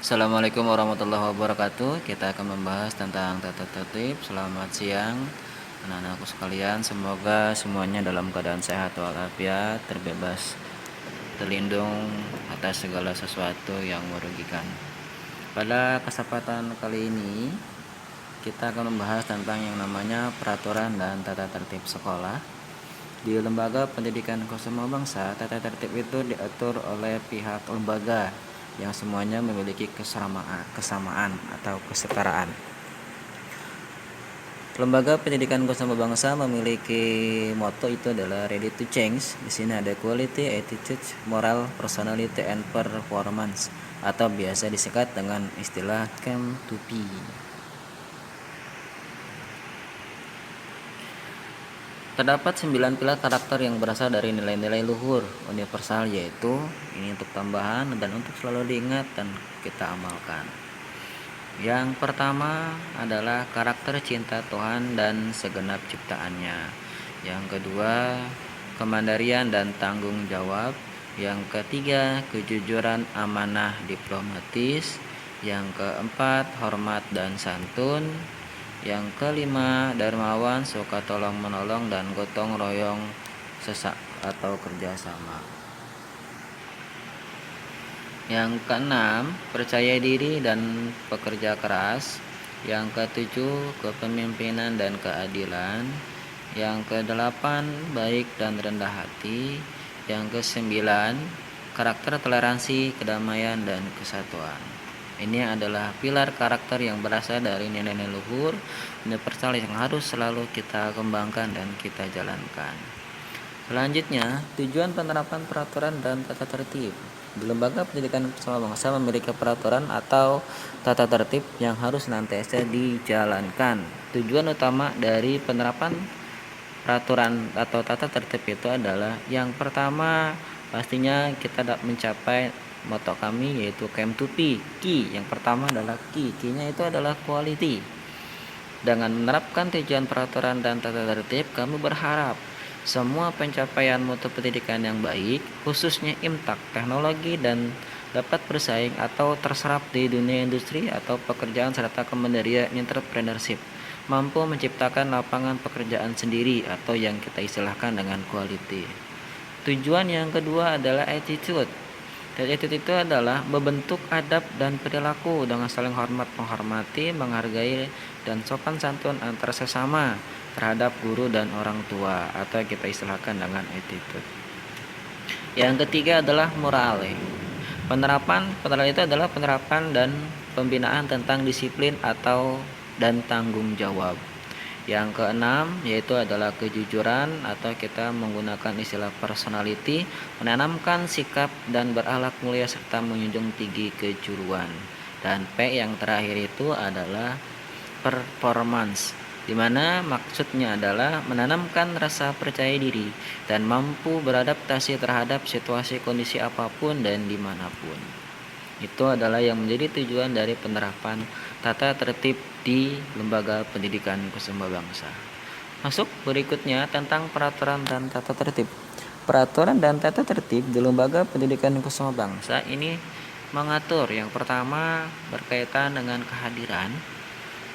Assalamualaikum warahmatullahi wabarakatuh. Kita akan membahas tentang tata tertib. Selamat siang anak-anakku sekalian. Semoga semuanya dalam keadaan sehat walafiat, terbebas, terlindung atas segala sesuatu yang merugikan. Pada kesempatan kali ini kita akan membahas tentang yang namanya peraturan dan tata tertib sekolah. Di lembaga pendidikan Kusuma Bangsa, tata tertib itu diatur oleh pihak lembaga yang semuanya memiliki kesamaan atau kesetaraan. Lembaga pendidikan Kusuma Bangsa memiliki moto itu adalah ready to change. Di sini ada quality, attitude, moral, personality, and performance, atau biasa disingkat dengan istilah CAM2P. Terdapat 9 pilar karakter yang berasal dari nilai-nilai luhur universal, yaitu ini untuk tambahan dan untuk selalu diingat dan kita amalkan. Yang pertama adalah karakter cinta Tuhan dan segenap ciptaannya. Yang kedua, kemandirian dan tanggung jawab. Yang ketiga, kejujuran, amanah, diplomatis. Yang keempat, hormat dan santun. Yang kelima, dermawan, suka tolong menolong, dan gotong royong sesak atau kerjasama. Yang keenam, percaya diri dan pekerja keras. Yang ketujuh, kepemimpinan dan keadilan. Yang kedelapan, baik dan rendah hati. Yang kesembilan, karakter toleransi, kedamaian, dan kesatuan. Ini adalah pilar karakter yang berasal dari nilai-nilai luhur universal yang harus selalu kita kembangkan dan kita jalankan. Selanjutnya, tujuan penerapan peraturan dan tata tertib. Di Lembaga Pendidikan Kusuma Bangsa memiliki peraturan atau tata tertib yang harus senantiasa dijalankan. Tujuan utama dari penerapan peraturan atau tata tertib itu adalah yang pertama, pastinya kita dapat mencapai moto kami, yaitu CAM2P. Key yang pertama adalah key-nya itu adalah quality. Dengan menerapkan tujuan peraturan dan tata tertib, kami berharap semua pencapaian mutu pendidikan yang baik, khususnya IMTAK teknologi, dan dapat bersaing atau terserap di dunia industri atau pekerjaan serta kemandirian entrepreneurship, mampu menciptakan lapangan pekerjaan sendiri atau yang kita istilahkan dengan quality. Tujuan yang kedua adalah attitude. Attitude itu adalah membentuk adab dan perilaku dengan saling hormat, menghormati, menghargai, dan sopan santun antar sesama terhadap guru dan orang tua atau yang kita istilahkan dengan attitude. Yang ketiga adalah morale. Penerapan itu adalah penerapan dan pembinaan tentang disiplin atau dan tanggung jawab. Yang keenam yaitu adalah kejujuran atau kita menggunakan istilah personality, menanamkan sikap dan berakhlak mulia serta menjunjung tinggi kejuruan. Dan P yang terakhir itu adalah performance, di mana maksudnya adalah menanamkan rasa percaya diri dan mampu beradaptasi terhadap situasi kondisi apapun dan dimanapun. Itu adalah yang menjadi tujuan dari penerapan tata tertib di Lembaga Pendidikan Kusuma Bangsa. Masuk berikutnya tentang peraturan dan tata tertib. Peraturan dan tata tertib di Lembaga Pendidikan Kusuma Bangsa ini mengatur yang pertama berkaitan dengan kehadiran,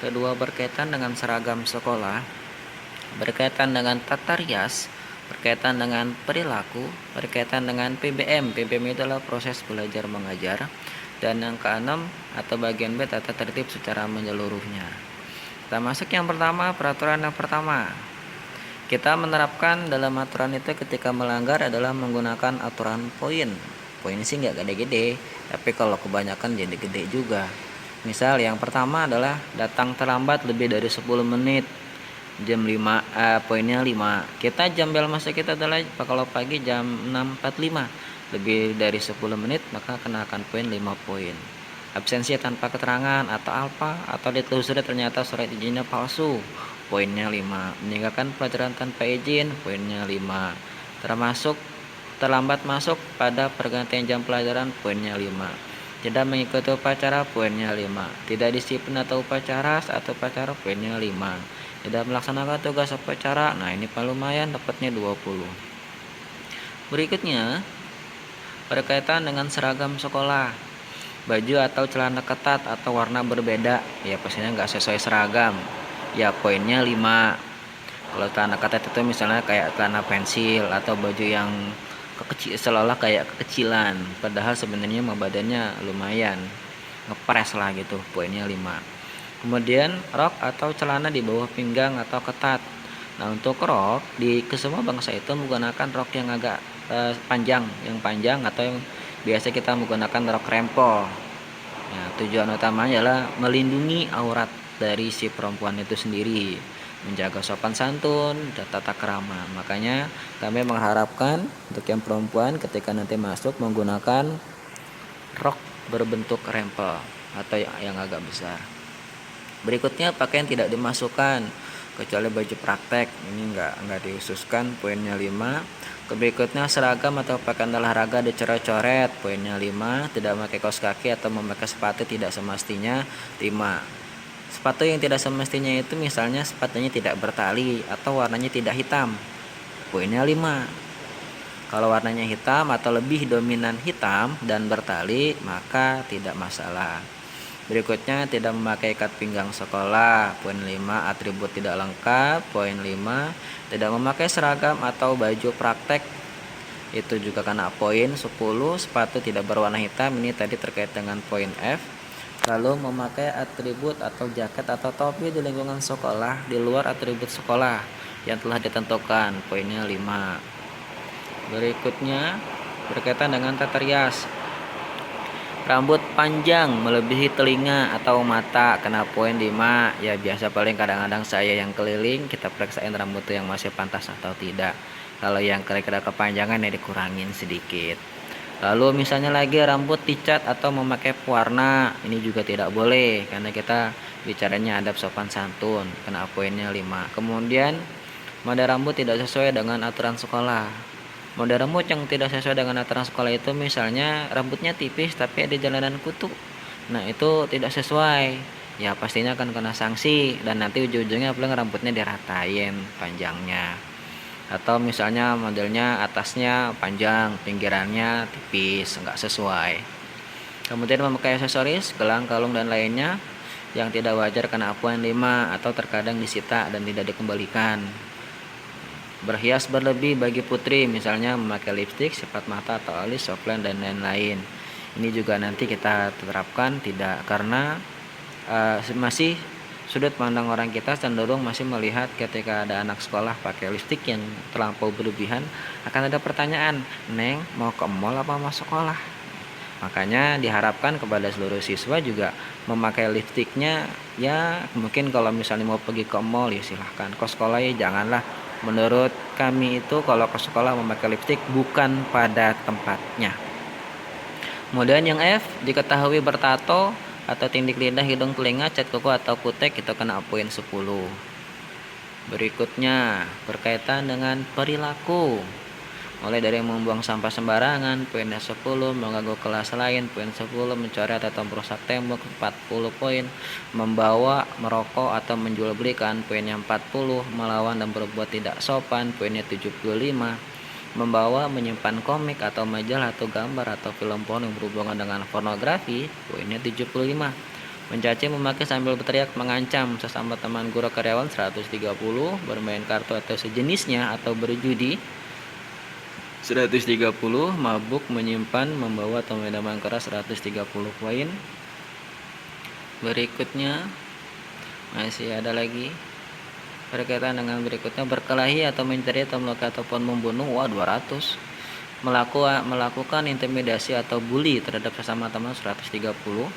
kedua berkaitan dengan seragam sekolah, berkaitan dengan tata rias, berkaitan dengan perilaku, berkaitan dengan PBM. PBM itu adalah proses belajar mengajar. Dan yang keenam atau bagian B, tata tertib secara menyeluruhnya. Kita masuk yang pertama, peraturan yang pertama. Kita menerapkan dalam aturan itu ketika melanggar adalah menggunakan aturan poin. Poin sih nggak gede-gede, tapi kalau kebanyakan jadi gede juga. Misal yang pertama adalah datang terlambat lebih dari 10 menit. Jam 5, poinnya 5. Kita jam bel masuk kita adalah kalau pagi jam 6.45. Lebih dari 10 menit maka kenakan poin 5 poin. Absensi tanpa keterangan atau apa, atau ditelusuri ternyata surat izinnya palsu, poinnya 5. Meninggalkan pelajaran tanpa izin, poinnya 5. Termasuk terlambat masuk pada pergantian jam pelajaran, poinnya 5. Tidak mengikuti upacara, poinnya 5. Tidak disiplin atau upacara saat upacara, poinnya 5. Tidak melaksanakan tugas upacara, nah ini lumayan, dapatnya 20. Berikutnya berkaitan dengan seragam sekolah. baju atau celana ketat atau warna berbeda, ya pastinya nggak sesuai seragam, ya poinnya 5. Kalau celana ketat itu misalnya kayak celana pensil atau baju yang kekecil, seolah kayak kekecilan, padahal sebenarnya mah badannya lumayan ngepres lah gitu, poinnya 5. Kemudian rok atau celana di bawah pinggang atau ketat. Nah, untuk rok di kesemua bangsa itu menggunakan rok yang agak panjang atau yang biasa kita menggunakan rok rempol. Nah, tujuan utamanya adalah melindungi aurat dari si perempuan itu sendiri, menjaga sopan santun dan tata krama. Makanya kami mengharapkan untuk yang perempuan ketika nanti masuk menggunakan rok berbentuk rempel atau yang agak besar. Berikutnya pakaian tidak dimasukkan kecuali baju praktek, ini enggak dihususkan, poinnya 5. Berikutnya seragam atau pakaian olahraga dicoret-coret, poinnya 5. Tidak memakai kaos kaki atau memakai sepatu tidak semestinya, 5. Sepatu yang tidak semestinya itu misalnya sepatunya tidak bertali atau warnanya tidak hitam, poinnya 5. Kalau warnanya hitam atau lebih dominan hitam dan bertali maka tidak masalah. Berikutnya tidak memakai ikat pinggang sekolah, poin 5. Atribut tidak lengkap, poin 5. Tidak memakai seragam atau baju praktek, itu juga kena poin 10. Sepatu tidak berwarna hitam, ini tadi terkait dengan poin F. Lalu memakai atribut atau jaket atau topi di lingkungan sekolah di luar atribut sekolah yang telah ditentukan, poinnya 5. Berikutnya berkaitan dengan tata rias. Rambut panjang melebihi telinga atau mata, kena poin 5. Ya biasa paling kadang-kadang saya yang keliling, kita periksain rambut yang masih pantas atau tidak. Kalau yang kira-kira kepanjangan ya dikurangin sedikit. Lalu misalnya lagi rambut dicat atau memakai pewarna, ini juga tidak boleh karena kita bicaranya adab sopan santun, kena poinnya 5. Kemudian model rambut tidak sesuai dengan aturan sekolah. Model rambut yang tidak sesuai dengan aturan sekolah itu misalnya rambutnya tipis tapi ada jalanan kutu. Nah, itu tidak sesuai. Ya pastinya akan kena sanksi dan nanti ujung-ujungnya paling rambutnya diratain panjangnya. Atau misalnya modelnya atasnya panjang, pinggirannya tipis, enggak sesuai. Kemudian memakai aksesoris, gelang, kalung dan lainnya yang tidak wajar kena poin 5 atau terkadang disita dan tidak dikembalikan. Berhias berlebih bagi putri, misalnya memakai lipstik, sifat mata atau alis, softlens dan lain-lain. Ini juga nanti kita terapkan tidak, karena masih sudut pandang orang kita cenderung masih melihat ketika ada anak sekolah pakai lipstik yang terlampau berlebihan, akan ada pertanyaan, "Neng, mau ke mall apa mau sekolah?" Makanya diharapkan kepada seluruh siswa juga memakai lipstiknya, ya mungkin kalau misalnya mau pergi ke mall ya silahkan, ke sekolah ya janganlah. Menurut kami itu kalau ke sekolah memakai lipstik bukan pada tempatnya. Kemudian yang F, diketahui bertato atau tindik lidah, hidung, telinga, cat kuku atau kutek, itu kena poin 10. Berikutnya berkaitan dengan perilaku. Mulai dari membuang sampah sembarangan, poinnya 10, mengganggu kelas lain, poin 10, mencoret atau merusak tembok, 40 poin, membawa, merokok atau menjual belikan, poinnya 40, melawan dan berbuat tidak sopan, poinnya 75, membawa, menyimpan komik atau majalah atau gambar atau film porno yang berhubungan dengan pornografi, poinnya 75, mencaci, memakai sambil berteriak, mengancam sesama teman guru karyawan, 130, bermain kartu atau sejenisnya atau berjudi, 130, mabuk, menyimpan, membawa atau minuman keras, 130 poin. Berikutnya masih ada lagi berkaitan dengan berikutnya, berkelahi atau mencari atau melukai ataupun membunuh, 200. Melakukan intimidasi atau bully terhadap sesama teman, 130.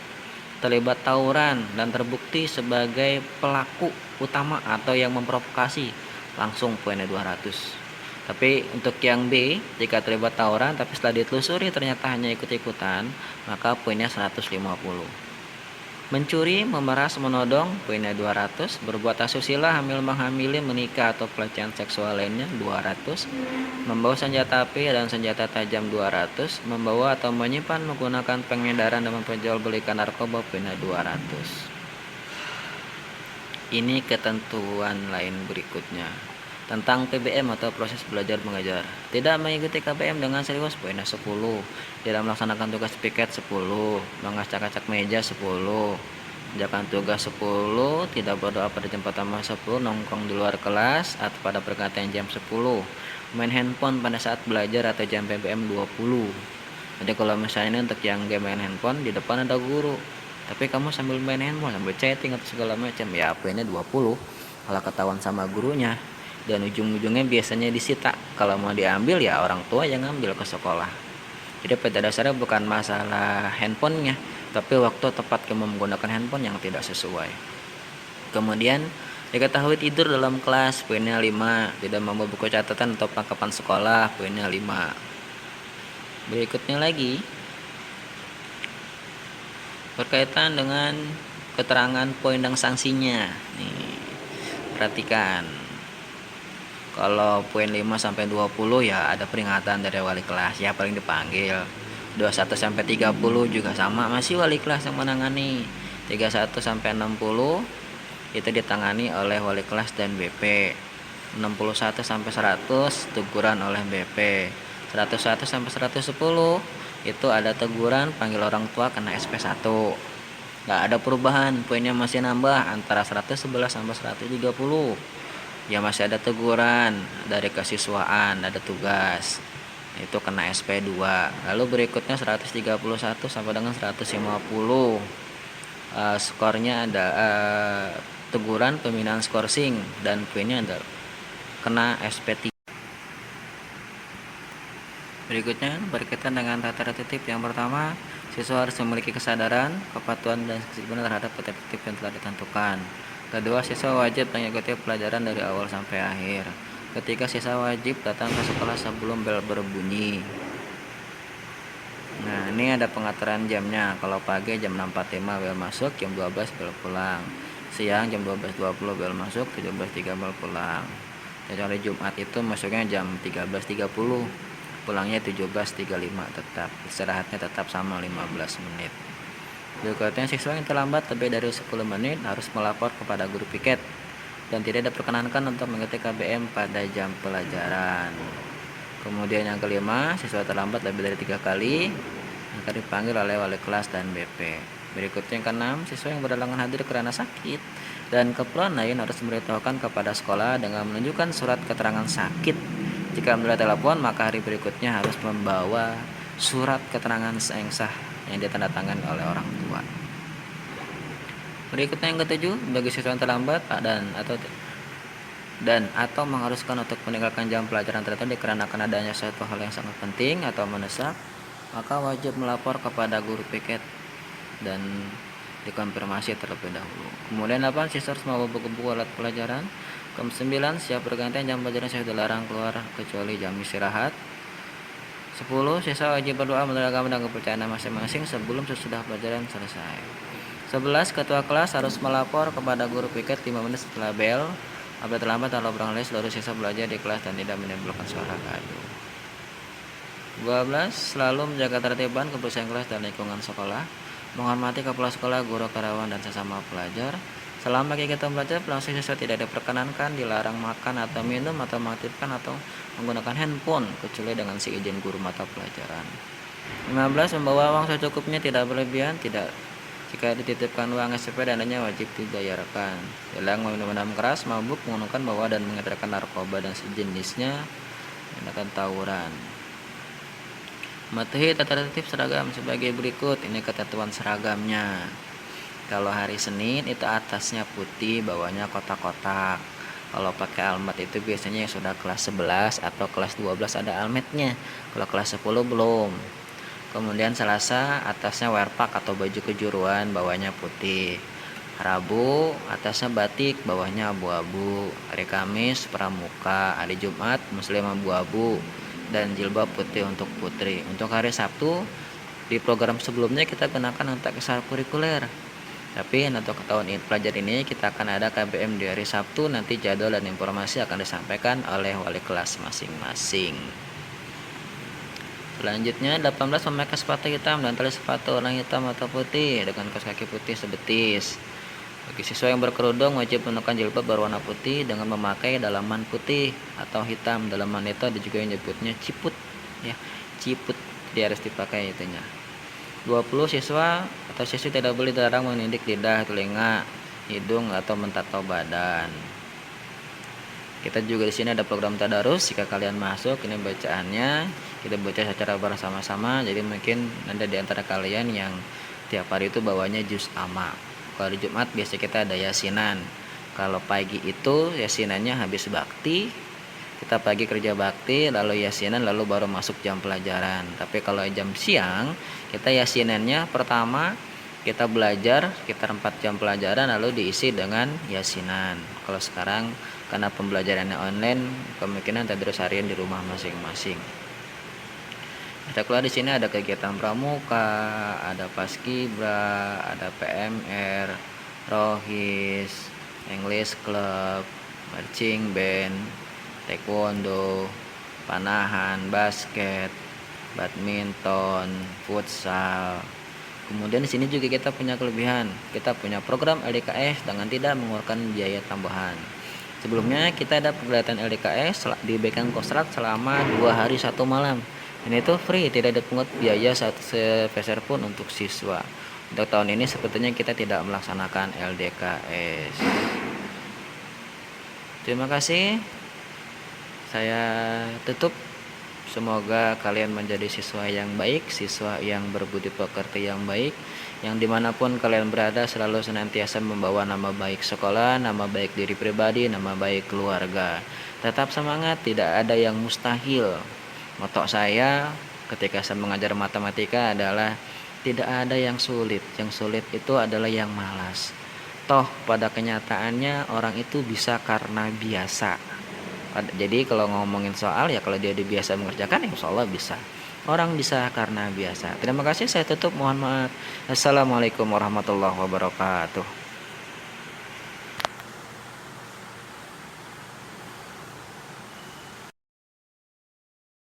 Terlibat tawuran dan terbukti sebagai pelaku utama atau yang memprovokasi, langsung poinnya 200. Tapi untuk yang B, jika terlibat tawuran tapi setelah ditelusuri ternyata hanya ikut-ikutan, maka poinnya 150. Mencuri, memeras, menodong, poinnya 200. Berbuat asusila, hamil, menghamili, menikah atau pelecehan seksual lainnya, 200. Membawa senjata api dan senjata tajam, 200. Membawa atau menyimpan, menggunakan pengedaran dan memperjualbelikan narkoba, poinnya 200. Ini ketentuan lain berikutnya. tentang PBM atau proses belajar mengajar. Tidak mengikuti KBM dengan serius, poinnya 10. Tidak melaksanakan tugas piket 10. Mengacak-acak meja 10. Mengerjakan tugas 10. Tidak berdoa pada jam pertama 10. Nongkrong di luar kelas atau pada pergantian jam 10. Main handphone pada saat belajar atau jam PBM 20. Jadi kalau misalnya untuk yang game main handphone, di depan ada guru, tapi kamu sambil main handphone, sambil chatting atau segala macam, ya poinnya 20. Kalau ketahuan sama gurunya, dan ujung-ujungnya biasanya disita. Kalau mau diambil ya orang tua yang ngambil ke sekolah. Jadi pada dasarnya bukan masalah handphonenya, tapi waktu tepat kamu menggunakan handphone yang tidak sesuai. Kemudian diketahui tidur dalam kelas, poinnya 5. Tidak membawa buku catatan atau perlengkapan sekolah, poinnya 5. Berikutnya lagi berkaitan dengan keterangan poin dan sanksinya. Nih, perhatikan. Kalau poin 5 sampai 20 ya ada peringatan dari wali kelas, ya paling dipanggil. 21 sampai 30 juga sama, masih wali kelas yang menangani. 31 sampai 60 itu ditangani oleh wali kelas dan BP. 61 sampai 100 teguran oleh BP. 101 sampai 110 itu ada teguran, panggil orang tua, kena SP1. Nggak ada perubahan, poinnya masih nambah antara 111 sampai 130. Ya masih ada teguran dari kesiswaan, ada tugas, itu kena SP2. Lalu berikutnya 131 sampai dengan 150. Skornya ada teguran, pembinaan skorsing, dan poinnya ada kena SP3. Berikutnya berkaitan dengan tata tertib. Yang pertama, siswa harus memiliki kesadaran, kepatuhan, dan kedisiplinan terhadap tata tertib yang telah ditentukan. Kedua, siswa wajib mengikuti pelajaran dari awal sampai akhir. Ketiga, siswa wajib datang ke sekolah sebelum bel berbunyi. Nah, ini ada pengaturan jamnya. Kalau pagi jam 6.45 bel masuk, jam 12 bel pulang. Siang jam 12.20 bel masuk, 17.3 bel pulang. Kecuali Jumat itu masuknya jam 13.30. Pulangnya 17.35, tetap istirahatnya tetap sama 15 menit. Berikutnya, siswa yang terlambat lebih dari 10 menit harus melapor kepada guru piket dan tidak diperkenankan untuk mengikuti KBM pada jam pelajaran. Kemudian yang kelima, siswa terlambat lebih dari 3 kali akan dipanggil oleh wali kelas dan BP. Berikutnya yang keenam, siswa yang berhalangan hadir karena sakit dan keperluan lain harus memberitahukan kepada sekolah dengan menunjukkan surat keterangan sakit. Jika melalui telepon, maka hari berikutnya harus membawa surat keterangan yang sah yang ditandatangani oleh orang tua. Berikutnya yang ketujuh, bagi siswa yang terlambat dan atau mengharuskan untuk meninggalkan jam pelajaran tertentu dikarenakan adanya suatu hal yang sangat penting atau mendesak, maka wajib melapor kepada guru piket dan dikonfirmasi terlebih dahulu. Kemudian 8, siswa harus membawa buku-buku alat pelajaran. Ke-9, siap pergantian jam pelajaran sudah dilarang keluar kecuali jam istirahat. 10, siswa wajib berdoa menurut agama dan kepercayaan masing-masing sebelum sesudah pelajaran selesai. 11, ketua kelas harus melapor kepada guru piket 5 menit setelah bel apabila terlambat atau barangkali seluruh siswa belajar di kelas dan tidak menimbulkan suara gaduh. 12, selalu menjaga ketertiban, kebersihan kelas dan lingkungan sekolah, menghormati kepala sekolah, guru, karyawan, dan sesama pelajar. Selama kegiatan belajar, pelaksana siswa tidak diperkenankan, dilarang makan atau minum atau mengaktifkan atau menggunakan handphone kecuali dengan seizin guru mata pelajaran. 15, membawa uang secukupnya, tidak berlebihan, tidak jika dititipkan uang SPP dananya wajib dibayarkan. Dilarang minum keras, mabuk, menggunakan, bawa dan mengedarkan narkoba dan sejenisnya, tindakan tawuran. Mematuhi tata tertib seragam sebagai berikut. Ini ketentuan seragamnya. Kalau hari Senin itu atasnya putih, bawahnya kotak-kotak. Kalau pakai almet itu biasanya yang sudah kelas 11 atau kelas 12 ada almetnya. Kalau kelas 10 belum. Kemudian Selasa atasnya werpak atau baju kejuruan, bawahnya putih. Rabu atasnya batik, bawahnya abu-abu. Hari Kamis pramuka, hari Jumat muslim abu-abu dan jilbab putih untuk putri. Untuk hari Sabtu di program sebelumnya kita gunakan untuk ekstrakurikuler. Tapi untuk tahun ini pelajar ini kita akan ada KBM di hari Sabtu. Nanti jadwal dan informasi akan disampaikan oleh wali kelas masing-masing. Selanjutnya 18, memakai sepatu hitam dan tali sepatu warna hitam atau putih dengan kaos kaki putih sebetis. Bagi siswa yang berkerudung wajib menggunakan jilbab berwarna putih dengan memakai dalaman putih atau hitam. Dalaman itu ada juga yang nyebutnya ciput ya. Ciput dia harus dipakai itunya. 20 siswa atau siswi tidak boleh dilarang menindik lidah, telinga, hidung atau mentato badan. Kita juga di sini ada program tadarus. Jika kalian masuk, ini bacaannya kita baca secara bersama-sama. Jadi mungkin ada di antara kalian yang tiap hari itu bawanya juz amma. Kalau di Jumat biasa kita ada yasinan. Kalau pagi itu yasinannya habis bakti, kita pagi kerja bakti, lalu yasinan, lalu baru masuk jam pelajaran. Tapi kalau jam siang, kita yasinannya pertama kita belajar sekitar 4 jam pelajaran, lalu diisi dengan yasinan. Kalau sekarang karena pembelajarannya online, kemungkinan tadrus harian di rumah masing-masing. Kita keluar di sini ada kegiatan pramuka, ada paskibra, ada PMR, rohis, English club, marching band, taekwondo, panahan, basket, badminton, futsal. Kemudian di sini juga kita punya kelebihan, kita punya program LDKS dengan tidak mengeluarkan biaya tambahan. Sebelumnya kita ada kegiatan LDKS di Bekang Kostrad selama 2 hari 1 malam. Dan itu free, tidak dipungut biaya sepeser pun untuk siswa. Untuk tahun ini sepertinya kita tidak melaksanakan LDKS. Terima kasih. Saya tutup. Semoga kalian menjadi siswa yang baik, siswa yang berbudi pekerti yang baik, yang dimanapun kalian berada selalu senantiasa membawa nama baik sekolah, nama baik diri pribadi, nama baik keluarga. Tetap semangat, tidak ada yang mustahil. Moto saya ketika saya mengajar matematika adalah tidak ada yang sulit itu adalah yang malas. Toh pada kenyataannya orang itu bisa karena biasa. Jadi kalau ngomongin soal ya kalau dia biasa mengerjakan ya insya Allah bisa. Orang bisa karena biasa. Terima kasih, saya tutup, mohon maaf. Assalamualaikum warahmatullahi wabarakatuh.